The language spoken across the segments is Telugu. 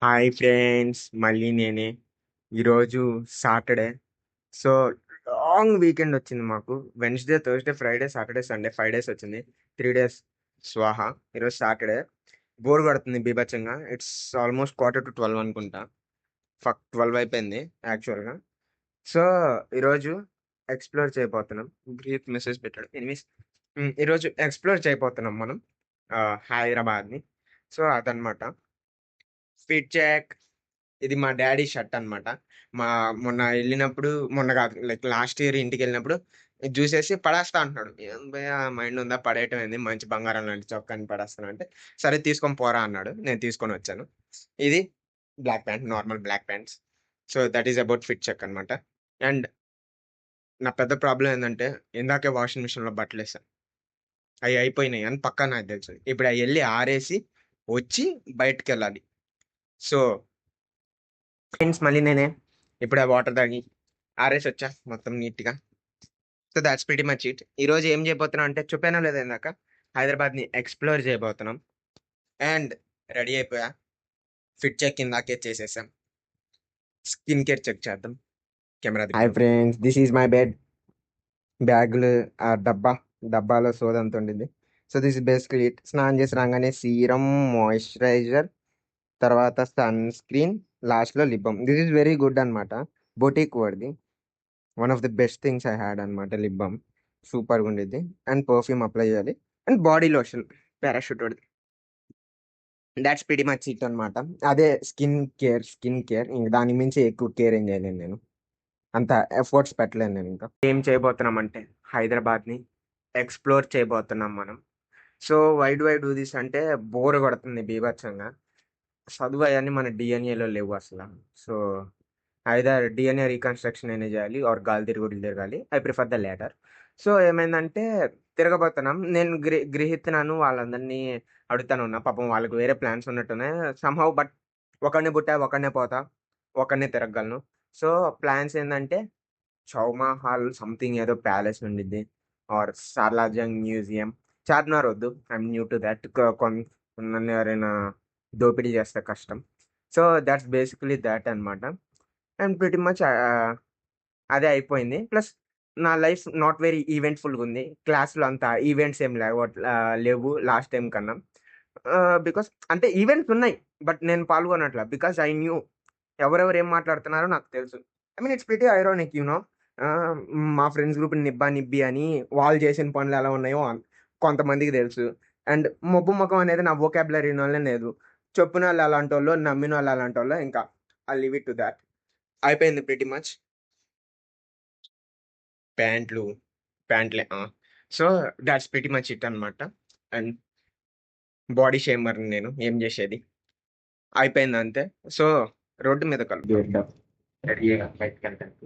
హాయ్ ఫ్రెండ్స్, మళ్ళీ నేనే. ఈరోజు సాటర్డే. సో లాంగ్ వీకెండ్ వచ్చింది మాకు. Wednesday, Thursday, Friday, Saturday, Sunday 5 days వచ్చింది. 3 డేస్ స్వాహా. ఈరోజు సాటర్డే. బోర్ కొడుతుంది బీభత్సంగా. ఇట్స్ ఆల్మోస్ట్ 11:45 అనుకుంటా. 12 అయిపోయింది యాక్చువల్గా. సో ఈరోజు ఎక్స్ప్లోర్ చేయబోతున్నాం. బ్రీఫ్ మెసేజ్ పెట్టాడు. ఎనీవేస్, ఈరోజు ఎక్స్ప్లోర్ చేయబోతున్నాం మనం హైదరాబాద్ని. సో అదనమాట. Fit check. ఇది మా డాడీ షర్ట్ అన్నమాట. మా మొన్న ఎళ్ళినప్పుడు, మొన్న కాదు, లైక్ లాస్ట్ ఇయర్ ఇంటికెళ్ళినప్పుడు ఇది చూసేసి పడేస్తా అంటున్నాడు. "ఏం భయ్యా మైండ్ ఉందా? పడేయటం ఏంది? మంచి బంగారం లాంటి చొక్కాని పడేస్తాను" అంటే, "సరే తీసుకొని పోరా" అన్నాడు. నేను తీసుకొనొచ్చాను. ఇది black pant, normal black pants. So, that is about fit check అన్నమాట. అండ్ నా పెద్ద ప్రాబ్లమ్ ఏందంటే, ఇందాకే వాషింగ్ మిషన్‌లో బట్టలేసా. అయి అయిపోయినాయి అని పక్కా నాకు తెలుసు. ఇప్పుడు అయెళ్ళి ఆరేసి వచ్చి బయటికెళ్ళాలి. సో ఫ్రెండ్స్, మళ్ళీ నేనే. ఇప్పుడే వాటర్ తాగి ఆరేసొచ్చా మొత్తం నీట్‌గా. So, that's pretty much it. ఈరోజు ఏం చేయబోతున్నాం అంటే, చెప్పానో లేదో ఇందాక, హైదరాబాద్‌ని ఎక్స్‌ప్లోర్ చేయబోతున్నాం. అండ్ రెడీ అయిపోయా. ఫిట్ చెక్ ఇందాకే చేసేసాం. స్కిన్ కేర్ చెక్ చేద్దాం. Camera hi friends, this is my bed. బ్యాగులు, ఆ డబ్బాలో సోదంతా ఉండింది. So, this is basically it. స్నానం చేసి రాగానే సీరం, మాయిశ్చరైజర్, తర్వాత సన్ స్క్రీన్, లాస్ట్‌లో lip balm. This is very good అనమాట. బొటిక్ వాడిది. One of the best things I had అనమాట లిప్ బామ్. సూపర్‌గా ఉండిద్ది. అండ్ పర్ఫ్యూమ్ అప్లై చేయాలి. అండ్ బాడీ లోషన్ పారాషూట్ వాడిది. థాట్స్ ప్రిటీ మచ్ ఇట్ అనమాట. అదే స్కిన్ కేర్. ఇంక దానికి మించి ఎక్కువ కేర్ ఏం చేయలేను నేను. అంత ఎఫర్ట్స్ పెట్టలేను నేను ఇంకా. ఏం చేయబోతున్నామంటే, హైదరాబాద్‌ని ఎక్స్‌ప్లోర్ చేయబోతున్నాం మనం. So, why do I do this అంటే, బోర్ కొడుతుంది బీభత్సంగా. చదువు అయన్నీ మన డీఎన్ఏలో లేవు అసల. సో, ఐదర్ డీఎన్ఏ రీకన్‌స్ట్రక్షన్ అయినా చేయాలి ఆర్ గాలి తిరుగుడులు తిరగాలి. I prefer the later. So, ఏమైందంటే తిరగబోతున్నాం. నేను గ్రహిస్తున్నాను, వాళ్ళందరినీ అడుగుతానున్నా. పాపం వాళ్ళకి వేరే ప్లాన్స్ ఉన్నట్టున్నాయి. సమ్‌హౌ బట్ ఒకడినే పుట్టా, ఒకడినే పోతా, ఒకడినే తిరగగలను. సో, ప్లాన్స్ ఏందంటే, చౌమా హాల్ సంథింగ్ ఏదో ప్యాలెస్ ఉండిద్ది. Or Salarjung museum. చార్మినార్ వద్దు. I'm new to that. నన్ను ఎవరైనా దోపిడీ చేస్తే కష్టం. సో, థాట్స్ బేసికల్లీ థాట్ అనమాట. అండ్ ప్రిటీ మచ్ అదే అయిపోయింది. ప్లస్ నా లైఫ్ నాట్ వెరీ ఈవెంట్‌ఫుల్‌గా ఉంది. క్లాస్‌లో అంత ఈవెంట్స్ ఏం లేవు లాస్ట్ టైమ్ కన్నా. బికాస్ అంటే ఈవెంట్స్ ఉన్నాయి. బట్ నేను పాల్గొనట్ల. బికాస్ ఐ న్యూ ఎవరెవరు ఏం మాట్లాడుతున్నారో నాకు తెలుసు. I mean it's pretty ironic ఆహ్, మా ఫ్రెండ్స్ గ్రూప్ నిబ్బా నిబ్బి అని వాళ్ళు చేసిన పనులు ఎలా ఉన్నాయో కొంతమందికి తెలుసు. అండ్ మొబ్బు మొఖం అనేది నా వొకాబులరీలోనే లేదు. చెప్పినోళ్ళు అలాంటోళ్ళో, నమ్మినోళ్ళు అలాంటోళ్ళో, ఇంకా I leave it to that. అయిపోయింది ప్రిటీ మచ్. ప్యాంట్లు, ప్యాంట్లే. So, that's pretty much it అనమాట. అండ్ బాడీ షేమర్‌ని నేను. ఏం చేసేది. అయిపోయింది అంతే. సో, రోడ్డు మీద కలుద్దాం. రెడీగా బయటికెళ్ళడానికి.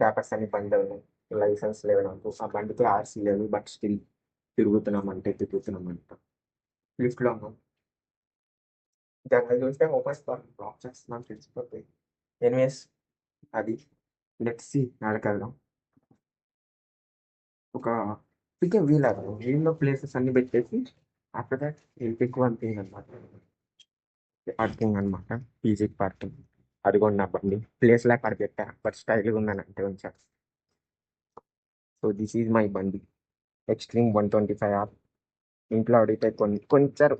పేపర్స్ అన్ని బందవున్నాయి. లైసెన్స్ లేదు నాకు. ఆ బండికి ఆర్‌సీ లేదు. బట్ స్టిల్ తిరుగుతున్నామంట. లిఫ్ట్‌లో ఉన్నాం. దాన్ని చూస్తే ఊపేస్తారు. డ్రాప్ చేస్తున్నాను తెలిసిపోతాయి. ఎనీవేస్, అది. లెట్స్ సీ ఎక్కడికెళ్దాం. ఒక పిక్ ఎ వీల్ అవ్వదు. వీల్‌లో ప్లేసెస్ అన్ని పెట్టేసి after that will pick one thing అనమాట. పార్కింగ్ అనమాట. PG parking. అదిగోండి నా బండి. ప్లేస్‌లో అక్కడ పెట్టా. బట్ స్టైల్‌గా ఉందని అంతే ఉంచా. సో, దిస్ ఈజ్ మై బండి. Xtreme 125 R. ఇంట్లో అడిగితే కొంచెం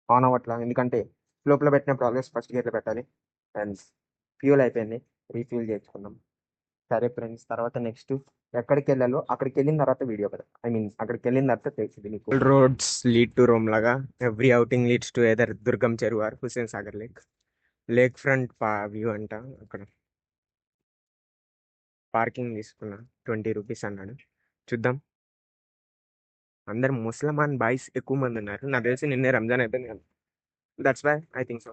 ఆన్ అవ్వట్ల. ఎందుకంటే లోపల పెట్టినప్పుడు ఆల్వేస్ ఫస్ట్ గేర్‌లో పెట్టాలి. అండ్ ఫ్యూయల్ అయిపోయింది. రీఫిల్ చేసుకున్నాం. సరే ఫ్రెండ్స్, తర్వాత నెక్స్ట్ ఎక్కడికెళ్ళాలో అక్కడికెళ్ళిన తర్వాత వీడియో కదా. ఐ మీన్ అక్కడికెళ్ళిన తర్వాత తెలిసిద్ది నీకు. All roads lead to Rome లాగా every outing leads to either Durgam Cheruvu or Hussain Sagar lake. Lake front view అంట. అక్కడ పార్కింగ్ తీసుకున్నా. 20 రూపీస్ అన్నాడు. చూద్దాం. అందరు ముసల్మాన్ బాయ్స్ ఎక్కువ మంది ఉన్నారు. నాకు తెలిసి నిన్నే రంజాన్ అయిపోయింది కదా. That's why I think so.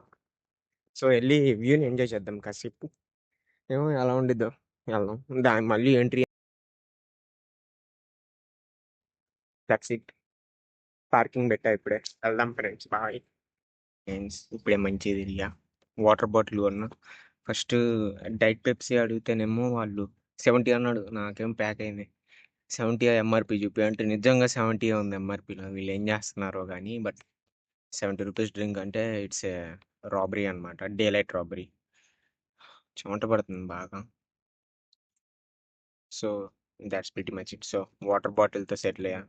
So, ఎళ్లి వ్యూని ఎంజాయ్ చేద్దాం కాసేపు. ఏమో ఎలా ఉండిద్దో. వెళ్దాం. మళ్ళీ ఎంట్రీ. That's it. పార్కింగ్ పెట్టా ఇప్పుడే. వెళ్దాం ఫ్రెండ్స్. బాయ్. ఫ్రెండ్స్, ఇప్పుడే మంచిది ఇదిగా వాటర్ బాటిల్ కొన్నా. ఫస్ట్ డైట్ పెప్సీ అడిగితేనేమో వాళ్ళు 70 అన్నాడు. నాకేం ప్యాక్ అయింది. 70 ఎంఆర్‌పీ చూపి అంటే నిజంగా 70 ఉంది ఎంఆర్‌పీలో. వీళ్ళు ఏం చేస్తున్నారో గానీ. బట్ రూ. 70 డ్రింక్ అంటే ఇట్స్ ఏ రాబరీ అనమాట. Daylight robbery. చెమట పడుతుంది బాగా. So, that's pretty much it. So, water బాటిల్‌తో సెటిల్ అయ్యా.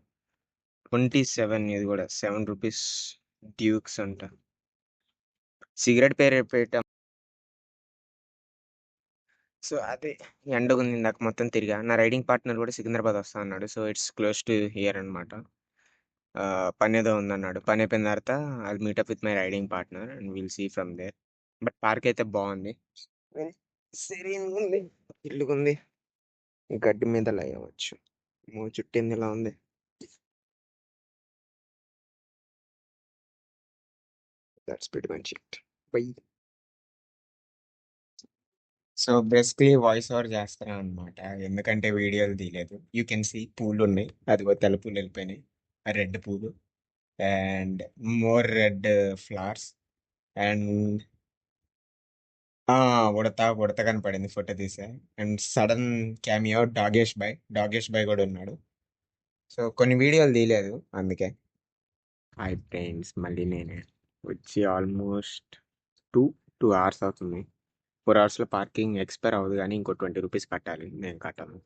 27 ఇది గూడా రూ. 7 డ్యూక్స్ అంట. సిగరెట్ పేరిట సో, అదే ఎండగుంది ఇందాక మొత్తం తిరిగా. నా రైడింగ్ పార్ట్‌నర్ గూడా సికింద్రాబాద్ వస్తా అన్నాడు. So, it's close to here అనమాట. పనేదో ఉందన్నాడు. పనయిపోయిన తర్వాత I'll meet up with my riding partner and will see from there. But park అయితే బావుంది. వెల్ సెరీన్‌గుంది. చిల్లుగుంది. గడ్డి మీద లేయవచ్చు. అమ్మో! జుట్టేంది ఇలా ఉంది. That's pretty much it. Bye. So, basically voice over చేస్తున్నా అనమాట. ఎందుకంటే వీడియోలు తీయలేదు. యూ కెన్ సీ పూలున్నాయి. అదిగో తెల్ల పూలెళ్ళిపోయినాయి. ఆ రెడ్ పూలు and more red flowers and ఆ! ఉడత కనపడింది ఫోటో తీసా. అండ్ సడన్ క్యామియో డాగేష్ బాయ్ గూడా ఉన్నాడు. సో, కొన్ని వీడియోలు తీయలేదు అందుకే. Hi friends! మళ్ళీ నేనే. వచ్చి ఆల్మోస్ట్ 2 అవర్స్ అవుతుంది. 4 అవర్స్‌లో పార్కింగ్ ఎక్స్‌పైర్ అవ్వదు గానీ, ఇంకో రూ. 20 కట్టాలి. నేను కట్టను.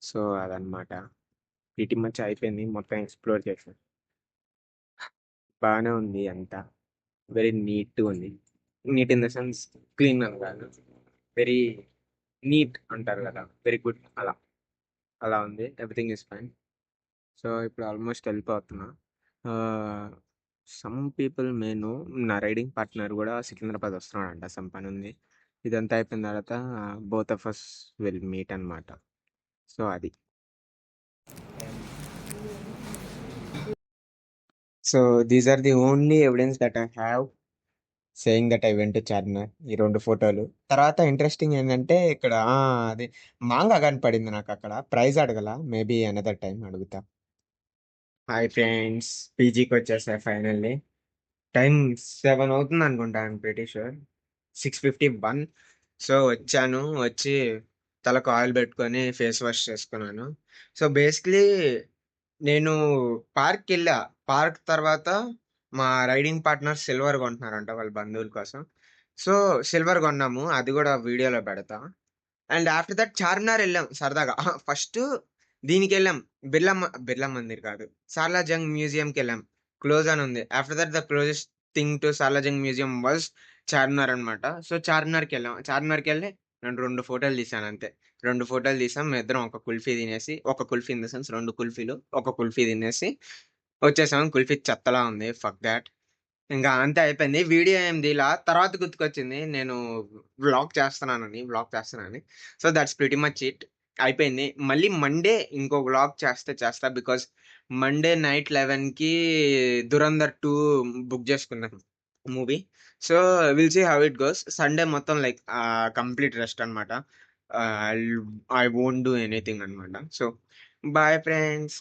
సో, అదనమాట. ప్రిటీ మచ్ అయిపోయింది. మొత్తం ఎక్స్‌ప్లోర్ చేశా. బానే ఉంది అంతా. వెరీ నీట్‌గుంది. Neat in the sense clean అని కాదు. వెరీ నీట్ అంటారు గదా! వెరీ గుడ్ అలా. అలా ఉంది. Everything is fine. సో, ఇప్పుడు ఆల్మోస్ట్ వెళ్ళిపోతున్నా. Ah, some people may know నా రైడింగ్ పార్ట్‌నర్ గూడా సికింద్రాబాద్ వస్తున్నాడంట సమ్ పనుంది. ఇదంతా అయిపోయిన తర్వాత both of us will meet అనమాట. సో, అది. So, these are the only evidence that I have saying that I went to Charminar. ఈ 2 ఫోటోలు. తర్వాత ఇంట్రెస్టింగ్ ఏందంటే ఇక్కడ అది మాంగా కనపడింది నాకక్కడ. ప్రైజ్ అడగల. మేబీ అనదర్ టైమ్ అడుగుతా. Hi friends! పీజీకొచ్చేసా ఫైనల్లీ. టైం 7 అవుతుందనుకుంటా ఐయామ్ ప్రిటీ ష్యూర్. 6:51. సో, వచ్చాను. వచ్చి తలకు ఆయిల్ పెట్టుకొని ఫేస్ వాష్ చేసుకున్నాను. సో, బేసికలీ నేను పార్క్‌కెళ్ళా. పార్క్ తర్వాత మా రైడింగ్ పార్ట్నర్ సిల్వర్ కొంటున్నారంట వాళ్ళ బంధువుల కోసం. సో, సిల్వర్ కొన్నాము. అది గూడా వీడియోలో పెడతా. అండ్ ఆఫ్టర్ దట్ చార్మినార్ ఎళ్ళాం సరదాగా. అహా! ఫస్టు దీనికెళ్ళాం. బిర్లా మందిర్ కాదు. సాలార్జంగ్ మ్యూజియంకెళ్ళాం. క్లోజ్ అని ఉంది. After that the closest thing to Salar Jung museum was Charminar అనమాట. సో, చార్మినార్‌కెళ్ళాం. చార్మినార్‌కెళ్ళి నేను 2 ఫోటోలు తీశానంతే. 2 ఫోటోలు తీసాం. మేమిద్దరం ఒక కుల్ఫీ తినేసి, ఒక కుల్ఫీ ఇన్ ద సెన్స్ 2 కుల్ఫీలు, ఒక కుల్ఫీ తినేసి వచ్చేసాం. కుల్ఫీ చెత్తలా ఉంది. Fuck thought. ఇంకా అంతే అయిపోయింది. వీడియో ఏం తీయలా. తర్వాత గుర్తుకొచ్చింది నేను వ్లాగ్ చేస్తున్నానని. So, that's pretty much it. అయిపోయింది. మళ్ళీ మండే ఇంకో వ్లాగ్ చేస్తా. బికాజ్ మండే నైట్ 11కి 'ధురంధర్ 2' బుక్ చేసుకున్నాను movie. So, will see how it goes. Sunday మొత్తం లైక్ కంప్లీట్ రెస్ట్ అనమాట. ఐ వోంట్ డూ ఎనీథింగ్ అనమాట. So, bye friends.